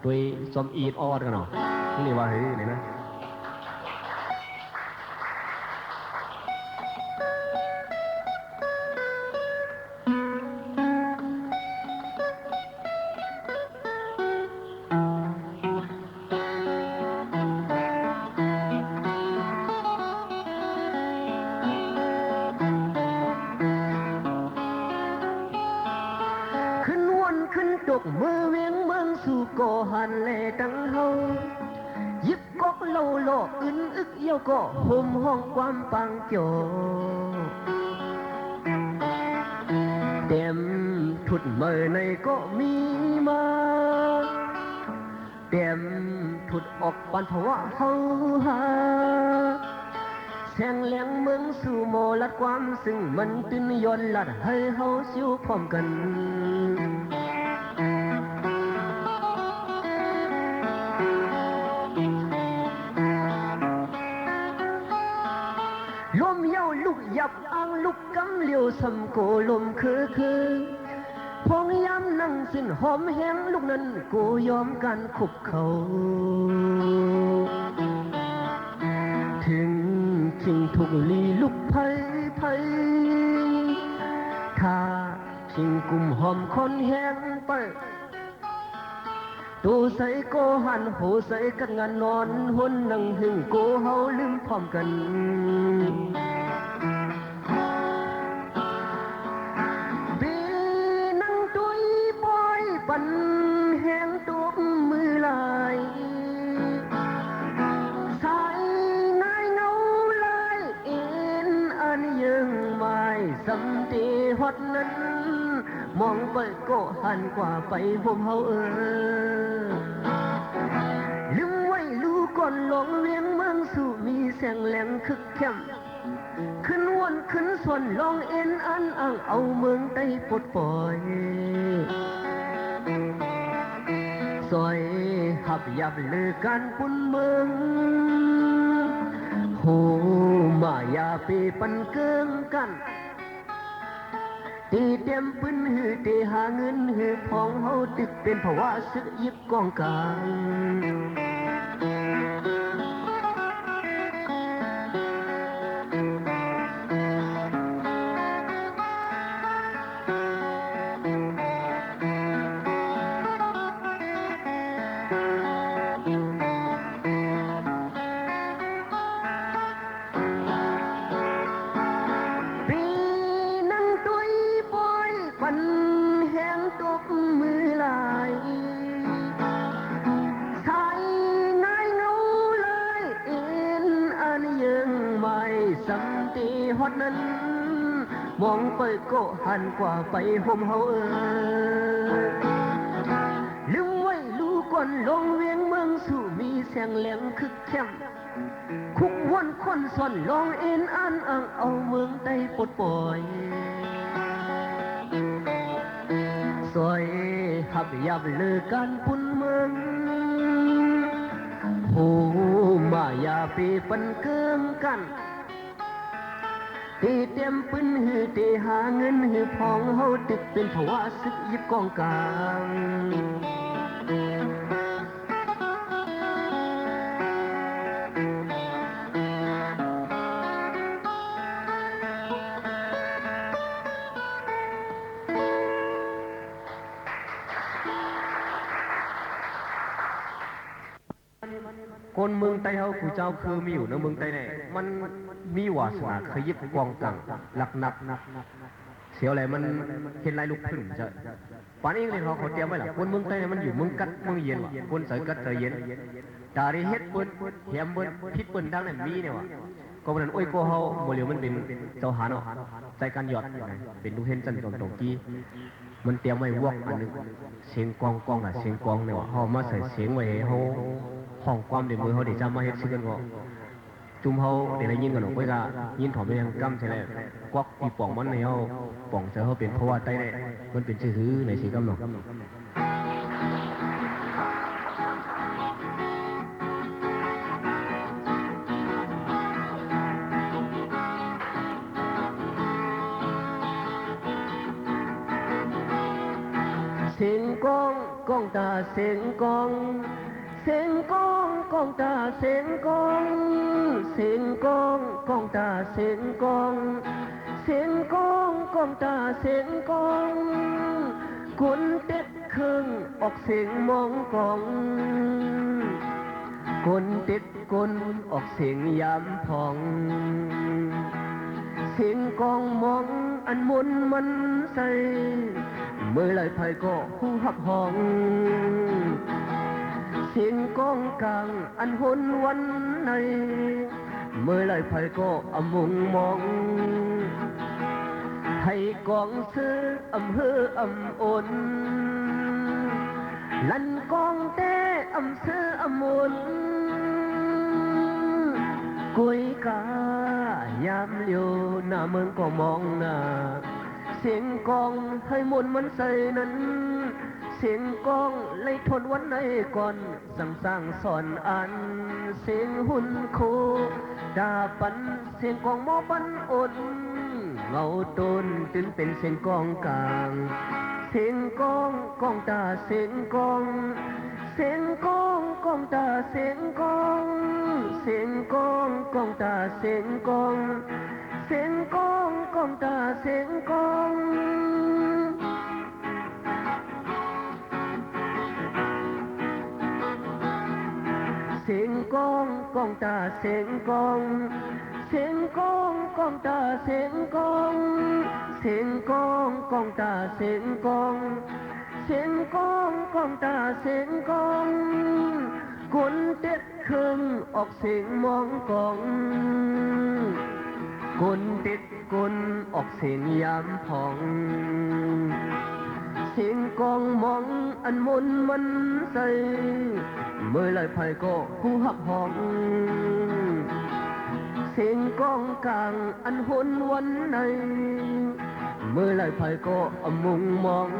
ตัวซอมอีดออดกันเนาะนี่ว่าเฮ้ยไหนนะขึ้นตกมือเวียงเมืองสู่ก่อหันแลตั้งเฮายิบกอกเล่าหลอกอึนอึกเยี่ยวก็ห่มห้องความปังโจเต็มทุดเมื่อในก็มีมาเต็มทุดออกปันภาวะเฮาหาแสงแหลงเมืองสู่โมลัดความซึ่งมันตื่นยนลัดให้เฮาชิวพร้อมกันลมเย้าลุกยับอ้างลุกกำเลี้ยวสำโกลมคือพองยามนั่งสิ้นหอมแห้งลูกนั้นกูยอมกันคุบเขาถึงคิงทุกลีลุกไผ่ถ้าคิงกุมหอมคนแห้งไปตูใส่โกหันโหใส่กัดงานนอนหุ่นนั่งหึงโกเฮาลืมพร้อมกันบีนั่งตุยปอยปันแห้งตัวมือลายสายง่ายเงาลายเอ็นอันยังไม่สำตีฮอดนั้นมองไปก็หันกว่าไปห่มเฮาลืมไว้ลูกก่อนหลงเวียงเมืองสู่มีแสงแหลงคึกเข้มขึ้นวนขึ้นส่วนลองเอ็นอันอ่างเอาเมืองใต้ปลดปล่อยซอยหับยับลือกันปุ่นเมืองโหมายาปีปันเกิงกันตีเต็มปืนหือตีหาเงินหือพองเฮาตึกเป็นภาวะซึกยิบกองกลางปันแห้งตกมือลายสายง่ายเงาเลยเอ็นอันยังไม่สัมตีฮอดนั้นมองไปก็หันกว่าไปห่มเฮาลืมไว้ลูกก่อนลงเวียงเมืองสู่มีแสงแหลงคึกเข้มคุกวนคนส่อนลองเอ็นอันอ่างเอาเมืองใต้ปลดปล่อยซอยหับยับลือกันปุ่นเมืองโหมายาปีปันเกิงกันตีเต็มปืนหือตีหาเงินหือพองเฮาตึกเป็นภาวะซึกยิบกองกลางคนเมืองไต้เฮาผู้เจ้าคือมีอยู่ในเมืองไต้เนี่ยมันมีวาสนาเคยยิบกองกลางหลักนับเสียวอะไรมันเห็นลายลุกขึ้นจะป่านนี้เลยเขาเตรียมไว้หรอคนเมืองไต้เนี่ยมันอยู่เมืองกัดเมืองเย็นว่ะคนใส่กัดใส่เย็นดาริเฮ็ดเปิ้นแถมเปิ้นพิษเปิ้นทางนั้นมีเนี่ยว่ะก็วันนั้นโอ้ยก็เฮาโมเหลียวมันเป็นเจ้าหาเนาะใจการหยอดเป็นลูกเห็นจันตรงกี้มันเตรียมไว้วอกอันนึงเสียงกองอ่ะเสียงกองเนี่ยว่ะเฮามาใส่เสียงไว้เฮาห้องความเดี๋ยวมือเขาเดี๋ยวจะมาเฮ็ดซื้อกันก็จุ่มเขาเดี๋ยวได้ยินกันหรอกเว้ยก็ยินถอมไปยังกั้มใช่ไหมกวักปีป่องมันในเขาป่องเจอเขาเป็นเพราะว่าใต้เนี่ยมันเป็นชื่อหื้อในสีกั้มหรอก กองกองตาเสียงกองเสียงกองกองตาเสียงกองเสียงกองกองตาเสียงกองเสียงกองกองตาเสียงกองกุนเต็ดครึ่งออกเสียงมองกองกุนติดกุนออกเสียงยามพองเสียงกองมองอันมุนมันใสเมื่อไรไผก็หูหับห้องเสียงกองกลางอันหนวันในเมื่อไรไผก็อมุงมองให้กองซื้ออำเภออำอน ลันกองเต้อำเสออมุนกุยกายามเลียวหน้าเมืองก็มองหน้าเสียงกองให้มนมันใส่นั้นเสียงกองไล่ทนวันในก่อนสั่งสร้างสอนอันเสียงหุ่นโคดาปันเสียงกองหมอปันอ่นเงาต้นตื่นเป็นเสียงกองกลางเสียงกองกองตาเสียงกองเสียงกองกองตาเสียงกองเสียงกองกองตาเสียงกองเสียงกองกองตาเสียงกองเสียงกองกองตาเสียงกองเสียงกองกองตาเสียงกองเสียงกองกองตาเสียงกองเสียงกองกองตาเสียงกองกุนเต็ดครึ่งออกเสียงมองกองกุนติดกุนออกเสียงยามพองเสียงกองมองอันมนมันใสเมื่อไรไผก็หูหับห้องเสียงกองกลางอันหนวันในเมื่อไรไผก็อมุงมอง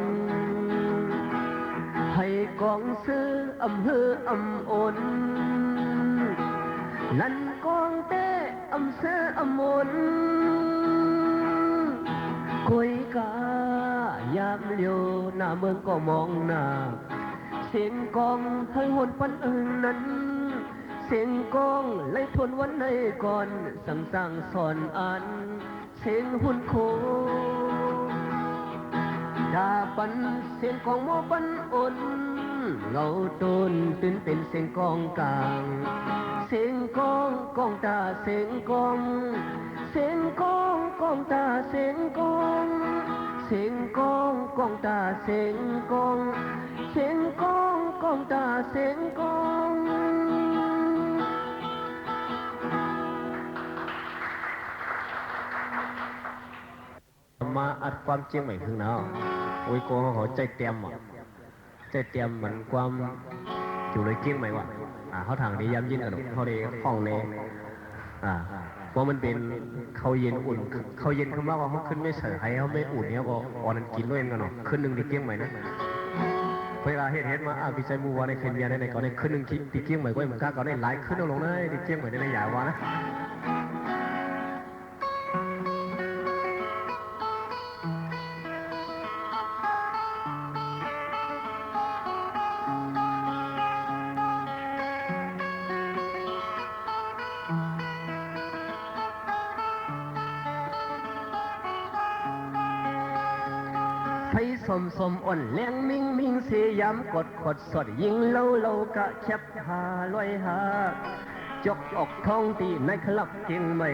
ให้กองซื้ออำเภออำอนลันกองเต้อำเสออำมนคุยกายามเลียวหน้าเมืองก็มองหน้าเสียงกองให้หนปันอื่นนั้นเสียงกองไล่ทนวันในก่อนสั่งสร้างสอนอันเสียงหุ่นโคดาปันเสียงกองโมปันอ่นเงาต้นตื่นเป็นเสียงกองกลางเสียงกองกองตาเสียงกองเสียงกองกองตาเสียงกองเสียงกองกองตาเสียงกองเสียงกองกองตาเสียงกองมาอัดความจริงใหม่ถึงแล้วโอ้ยโกเขาใจเตรียมอ่ะใจเตรียมเหมือนความอยู่เลยเกี้ยงใหม่ว่ะเขาทางนี้ย้ำยินกันเขาดีห้องนี้ว่ามันเป็นเขาเย็นอุ่นเขาเย็นคำว่าเขาขึ้นไม่เฉยให้เขาไม่อุ่นเนี่ยก็อ่อนกินด้วยกันเนาะขึ้นหนึ่งดีเกี้ยงใหม่นะเวลาเฮ็ดมาพิจัยมูวาในเคนยาในก่อนในขึ้นหนึ่งดีเกี้ยงใหม่ก็เหมือนกันก่อนในหลายขึ้นลงนะดีเกี้ยงใหม่ในหยาว่านะไฟสมสมอ่อนแรงมิ่งมิ่งเสียยามกดขดสดยิงเล่าเล่ากะแคบหาลอยหาจกออกท้องตีในคลับเก่งไม่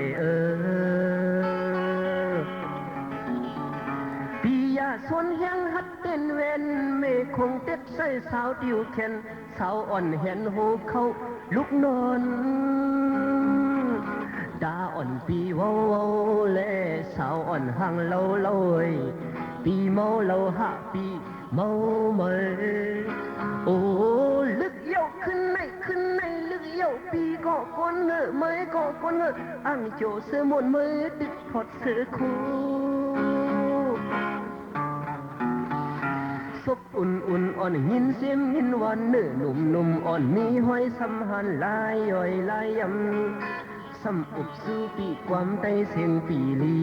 ปียาส่วนแห้งหัดเต้นเวนเมคงเต็ดใส่สาวดิวเข็นสาวอ่อนเห็นหูเขาลุกนอนดาอ่อนปีว้าวเล่สาวอ่อนห่างเล่าเล่าปีเมาเราหะปีเมาเมยโอ้ลึกเยี่ยวขึ้นในลึกเยี่ยวปีก็ก้นเงอะเมยก็ก้นเงอะอังโจเสือมนเมยติดพอดเสือคู่ศพอุ่นอ่อนหินเสียมหินวันเนื้อหนุ่มอ่อนมีห้อยสำหันลายย่อยลายยำซ้ำอุบสู้ปีความไตเสียงปีลี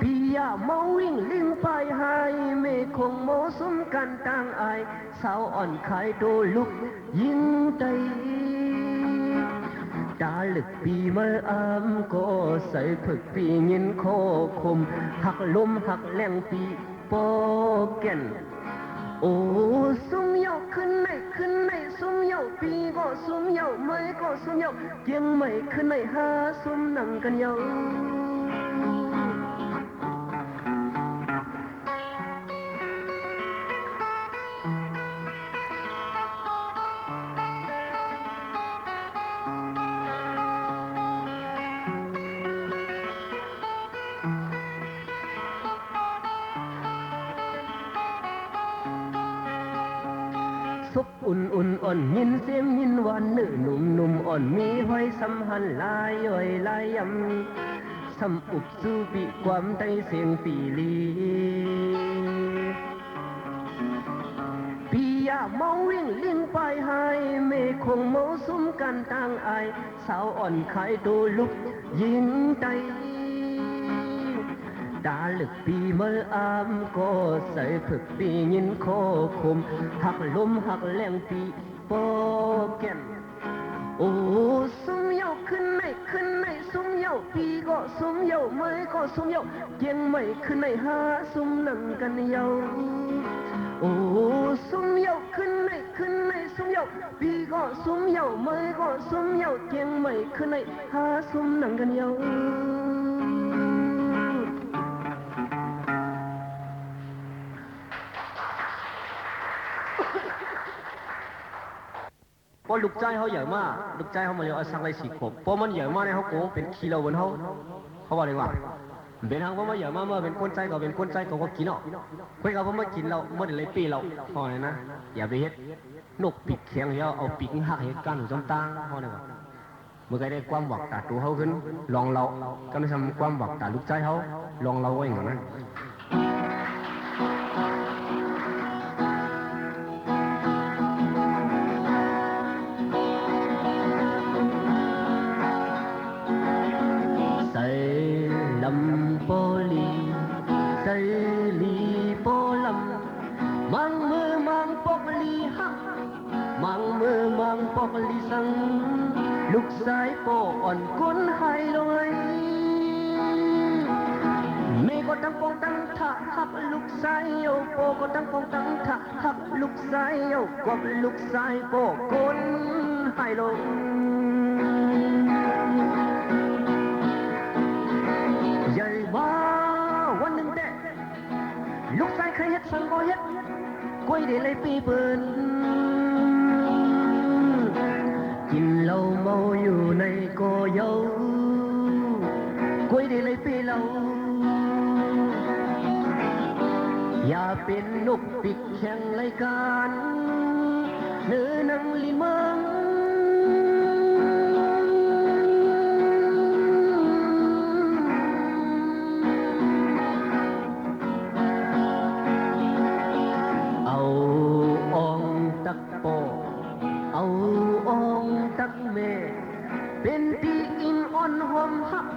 ปียาเมาวิ่งลิง ปายหายเมฆคงโมสุมกันต่างอายสาวอ่อนขายโดลุกยิงใจดาลึกปีเมื่ออามก็ใส่ผึกปียินโคคมหักลมหักแรงปีปอแก่นโอ้ซุ่มเหยาขึ้นไหนซุ่มเหยาปีก็ซุ่มเหยาไม่ก็ซุ่มเหยาเกียงไม่ขึ้นไหนหาซุ่มนั่งกันเหยาซุปอุ่นอ่อนยินเสียงยินหวานเนื้อหนุ่มอ่อนมีห้อยสัมหันลายย่อยลายยำสัมอุบสู้ปีความใจเสียงปีลีปียาเมาวิ่งลิ้นไปหายเมฆคงเมาซุ้มกันต่างอายสาวอ่อนขายโดลุกยิงใจดาลึกปีเมื่ออามก็ใส่ผึกปียินโคคมหักลมหักแรงปีปอแก่นโอ้ซุ่มเหยาขึ้นไหนซุ่มเหยาปีก็ซุ่มเหยาไม่ก็ซุ่มเหยาเกียงไม่ขึ้นไหนหาซุ่มนั่งกันเหยาโอ้ซุ่มเหยาขึ้นไหนซุ่มเหยาปีก็ซุ่มเหยาไม่ก็ซุ่มเหยาเกียงไม่ขึ้นไหนหาซุ่มนั่งกันเหยาพอลูกใจเขาใหญ่มากลูกใจเขามันเอาสังไรสีขบพอมันใหญ่มากเนี่ยเขาโกงเป็นกิโลบนเขาว่าอะไรวะเป็นทางเพราะมันใหญ่มากเมื่อเป็นคนใจก็เป็นคนใจก็กินอ่ะเพื่อนเขาเพราะมันกินเราเมื่อเดือนไรปีเราพอเลยนะอย่าไปเฮ็ดนกปีกแข็งแล้วเอาปีกหักเหตุการณ์หูจำตางพอเลยว่ะเมื่อไงได้ความหวักตาตัวเขาขึ้นลองเราก็ไม่ทำความหวักตาลูกใจเขาลองเราไว้อย่างนั้นลำโปลีใส่ลีโปลำมังมือมังปกลีหักมังมือมังปกลีสังลูกสายโปอ่อนก้นหายลอยเมก็ตั้งปองตั้งถะหักลูกสายโยโปก็ตั้งปองตั้งถะหักลูกสายโยกบลูกสายโปก้นหายลงใหญ่บ้าวันหนึ่งเด็กลูกชายเคยเฮ็ดสังก็เฮ็ดกล้วยได้เลยปีเปินกินเหล้าเมาอยู่ในกอเยากล้วยได้เลยปีเหล้าอย่าเป็นนกปิกแข่งรายการเนื้อนังลิมังเอาองตักเมเป็นตีอิงอ่อนหอมหัก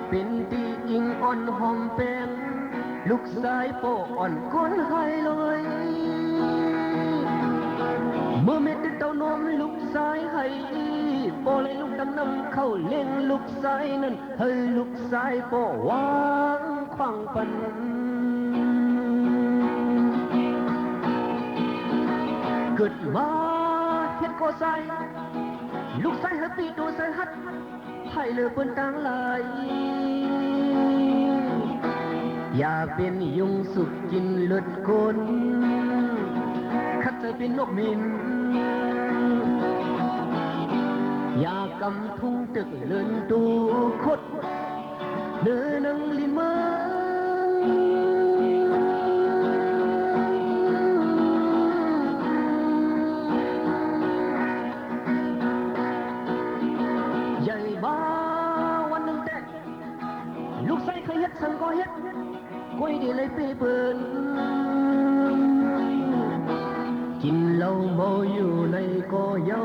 เป็นตีอิงอ่อนหอมเป็นลูกสายโปอ่อนก้นหายลอยเมื่อเม็ดเต้านมลูกสายให้โปเลยลูกดำน้ำเข้าเล่งลูกสายนั้นให้ลูกสายโปวางขวางปันเกิดมาเฮ็ดก็ใส่ลูกใส่ฮัปีตัวใส่ฮัดให้เลือเปิ้นต่างลายอย่าเป็นยุงสุกกินเลือดคนคัดใจเป็นนกมินอย่ากำทุ่งตึกเลินตูคดเดินนังลินมาสังก็เฮ็ดกล้วยดีเลยปีเปินกินเหล้าเมาอยู่ในกอเยา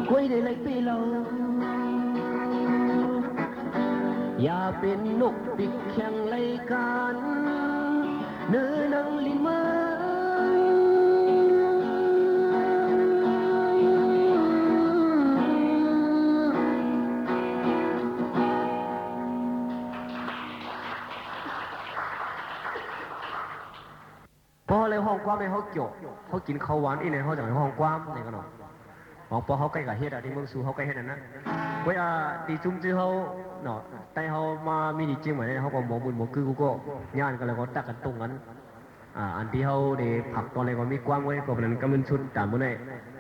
กล้วยดีเลยปีเหล้า อย่าเป็นนกปิกแข่งรายการเนื้อนังลินมาพอเลยห้องความในเขาเกี่ยวเขากินข้าวหวานอีในเขาจากห้องความในกันเนาะห้องพอเขาใกล้กับเฮ็ดอะที่เมืองสูเขาใกล้เฮ็ดนั่นนะเวลาดีจุ้มจื้อเขาเนาะแต่เขามามีดีจริงเหมือนเขาก็หมอบุญหมอคือกูก็ย่านกันเลยก็ตักกันตรงกันอันที่เขาเดี๋ยวผักตอนอะไรก็มีความไว้ก็เป็นกำลังชุดตามมื้อนี้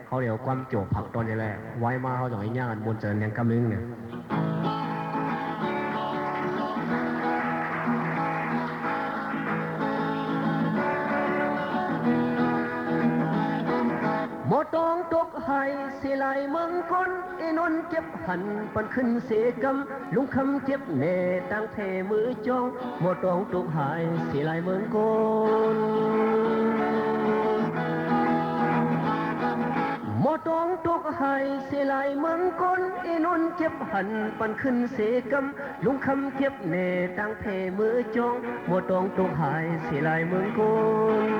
เขาเดี๋ยวความโจผักตอนนี้แหละไว้มาเขาจะให้ย่างกันบนเจริญยังกำลังเนี่ยหมดตองตกไห้เสียไหลเมืองก้นไอ้นนเก็บหันปันขึ้นเสกำลุงคำเก็บแน่ตั้งเพมือจองหมดตองตกไห้เสียไหลเมืองก้นหมดตองตกไห้เสียไหลเมืองก้นไอ้นนเก็บหันปันขึ้นเสกำลุงคำเก็บแน่ตั้งเพมือจองหมดตองตกไห้เสียไหลเมืองก้น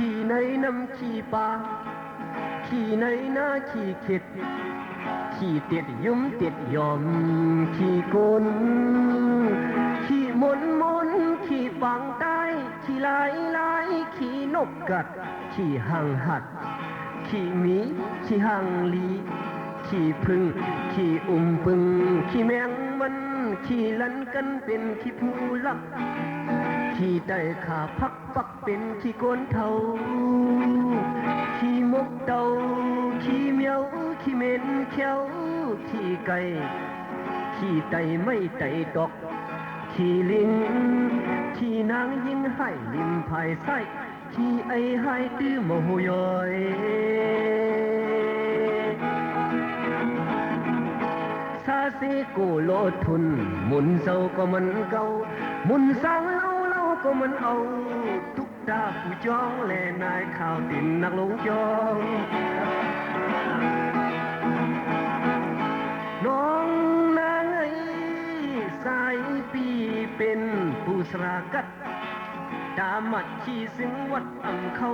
ขี่ในน้ำขี่ป่าขี่ในหน้าขี่เข็ดขี่เตียดยุ่มเตียดยอมขี่กลขี่มนมนขี่ฝั่งใต้ขี่ลายลายขี่นกกัดขี่หังหัดขี่หมีขี่หังลีขี่พึ่งขี่ปึงขี่แมงมันขี่ลันกันเป็นขี่ผู้ลักขี่ได้ขาพักปักเป็นขี่โกนเทาขี่มกเตาขี่เมียวขี่เหม็นเขียวขี่ไก่ขี่ไตไม่ไตตอกขี่ลิงขี่นางยิงให้ลิมภายไส้ขี่ไอให้ตื้อโมโหยอยซาเซโกโลทุนหมุนเศร้าก็มันเก่าหมุนสร้างเล่าก็มันเอาทุกตาผู้จองแลนายข่าวตินนักลงจองน้องนางไอ้สายปีเป็นผู้สรากัดดามัดขี่ซึ่งวัดอำเข้า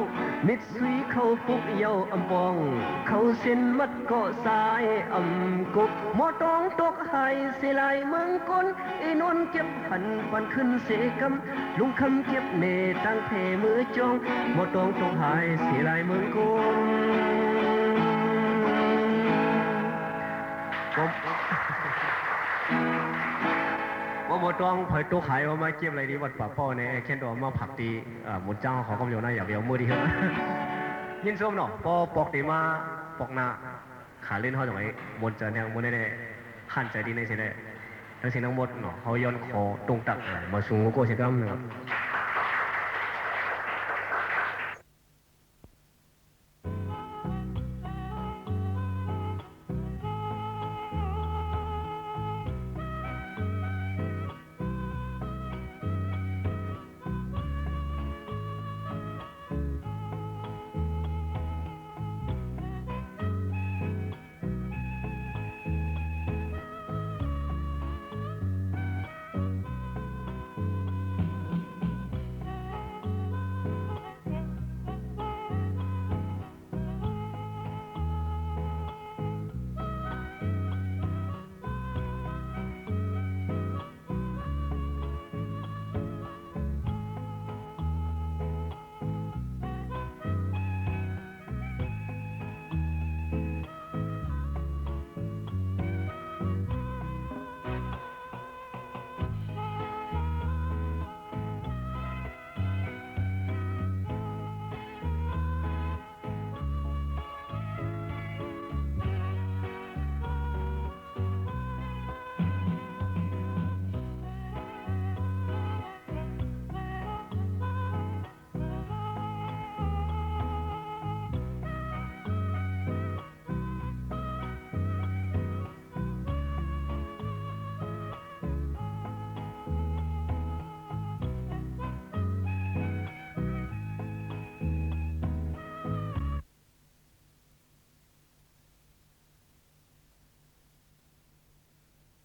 มิดซุยเข้าปุกเยาอำบองเขาเส้นมัดเกาะสายอำกบหมอตองตกหายเสียลายเมืองก้นไอ้นนเก็บหันฟันขึ้นเสกำลุงคำเก็บเนตั้งเพมือจองหมอตองตกหายเสียลายเมืองก้นว่าหมดตองเผยตัวขายว่ามาเก็บอะไรดีวัดป่าพ่อเนี่ยเช่นตัวมาผักตีหมดเจ้าขอคำโยนนะอย่าไปเอามือดีครับยินส้มเนาะพอปอกตีมาปอกหน้าขาเล่นเขาอย่างไรหมดเจอเนี่ยหมดแน่ๆขั้นใจดีในเสียได้ทั้งสิ่งทั้งหมดเนาะเขาย้อนคอตรงตักมาสูงโก้เสียกล้ามเนาะ